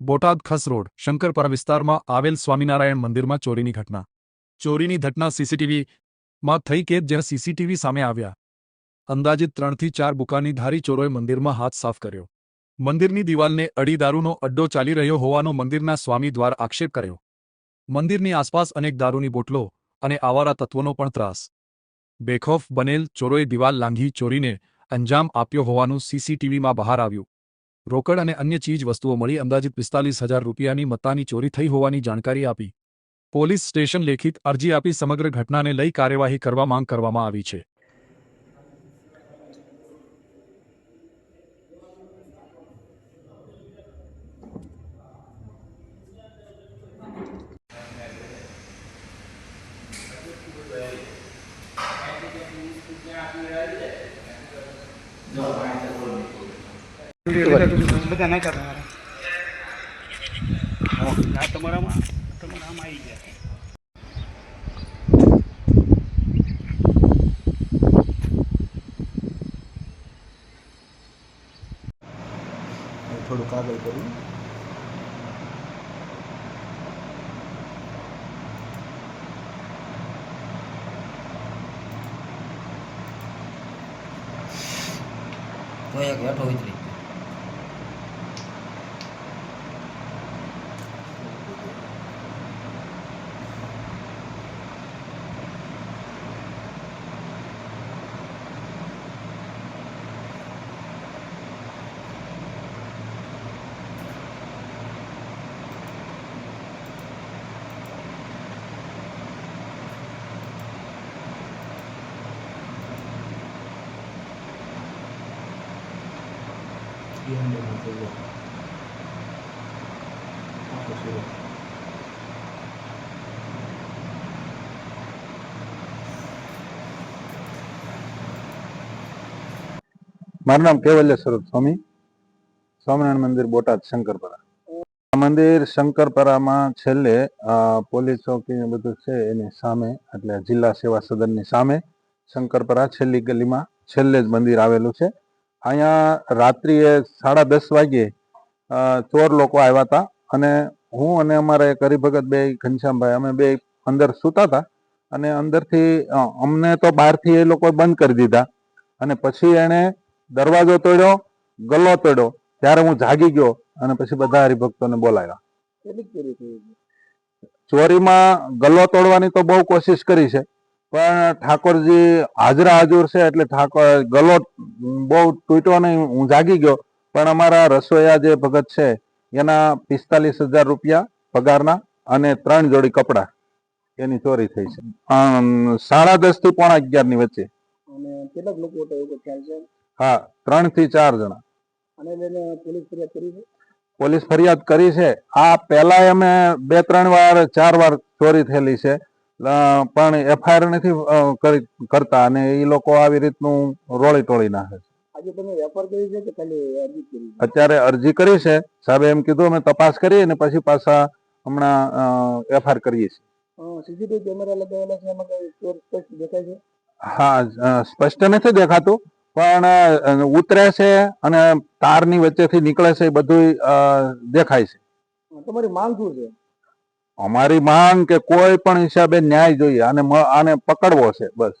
બોટાદ ખસ road Shankarpara વિસ્તારમાં આવેલ સ્વામિનારાયણ મંદિરમાં ચોરીની ઘટના. ચોરીની ઘટના સીસીટીવીમાં થઈ કેદ જેના સીસીટીવી સામે આવ્યા. અંદાજિત 3 થી 4 બુકાનીધારી ચોરોએ મંદિરમાં હાથ સાફ કર્યો. મંદિરની દિવાલને અડી દારૂનો અડ્ડો ચાલી રહ્યો હોવાનો મંદિરના સ્વામી દ્વારા આક્ષેપ કર્યો. મંદિરની આસપાસ અનેક દારૂની બોટલો અને આવારા તત્વોનો પણ ત્રાસ. બેખોફ બનેલ ચોરોએ દિવાલ લાંઘી ચોરીને અંજામ આપ્યો હોવાનું સીસીટીવીમાં બહાર આવ્યું. રોકડ અને અન્ય ચીજ વસ્તુઓ મળી અંદાજિત 45,000 રૂપિયાની મત્તાની ચોરી થઈ હોવાની જાણકારી આપી. પોલીસ સ્ટેશન લેખિત અરજી આપી સમગ્ર ઘટનાને લઈ કાર્યવાહી કરવા માંગ કરવામાં આવી છે. બધા ના કરતા તમારામાં આવી ગયા. થોડું કાગળ કર્યું. તો એક બેઠો ઉતરી મારું નામ કેવલ્ય સ્વરૂપ સ્વામી, સ્વામિનારાયણ મંદિર બોટાદ શંકરપરા. મંદિર શંકરપરામાં છેલ્લે પોલીસ ચોકી ને બધું છે એની સામે, એટલે જિલ્લા સેવા સદનની સામે શંકરપરા છેલ્લી ગલીમાં છેલ્લે જ મંદિર આવેલું છે. અહીંયા રાત્રિએ 10:30 વાગ્યે ચોર લોકો આવ્યા હતા અને હું અને અમારા એક હરિભગત બે ઘનશ્યામભાઈ અમે બે અંદર સૂતા હતા અને અંદરથી અમને તો બહારથી એ લોકો બંધ કરી દીધા અને પછી એને દરવાજો તોડ્યો, ગલ્લો તોડ્યો. ત્યારે હું જાગી ગયો અને પછી બધા હરિભક્તોને બોલાવ્યા. ચોરીમાં ગલ્લો તોડવાની તો બહુ કોશિશ કરી છે, પણ ઠાકોરજી હાજરા હાજુર છે એટલે ગલ્લો બહુ તૂટ્યો નહીં. હું જાગી ગયો, પણ અમારા રસોઈયા જે ભગત છે એના 45,000 રૂપિયા પગારના અને 3 જોડી કપડા એની ચોરી થઈ છે. 10:30 થી 11:45 ની વચ્ચે. અને કેટલાક લોકો હતા એવું ખ્યાલ છે? હા, 3 થી 4 જણા. અને એને પોલીસ ફરિયાદ કરી છે? પોલીસ ફરિયાદ કરી છે. આ પહેલા અમે 2-3 વાર 4 વાર ચોરી થયેલી છે, પણ એફઆઈઆર નથી કરતા અને એ લોકો આવી રીતનું રોળી ટોળી નાખે છે. આજે તમે વેપાર કરી છે કે ખાલી અરજી કરી? અત્યારે અરજી કરી છે. સાહેબે એમ કીધું અમે તપાસ કરીએ અને પછી પાછા હમણાં એફઆઈઆર કરીએ છીએ. સીસીટીવી કેમેરા લગાવેલા છે, એમાં કઈ ચોર સ્પષ્ટ દેખાય છે? હા, સ્પષ્ટ નથી દેખાતું, પણ ઉતરે છે અને તારની વચ્ચેથી નીકળે છે એ બધું દેખાય છે. તમારી માંગ શું છે? અમારી માંગ કે કોઈ પણ હિસાબે ન્યાય જોઈએ અને આને પકડવો છે, બસ.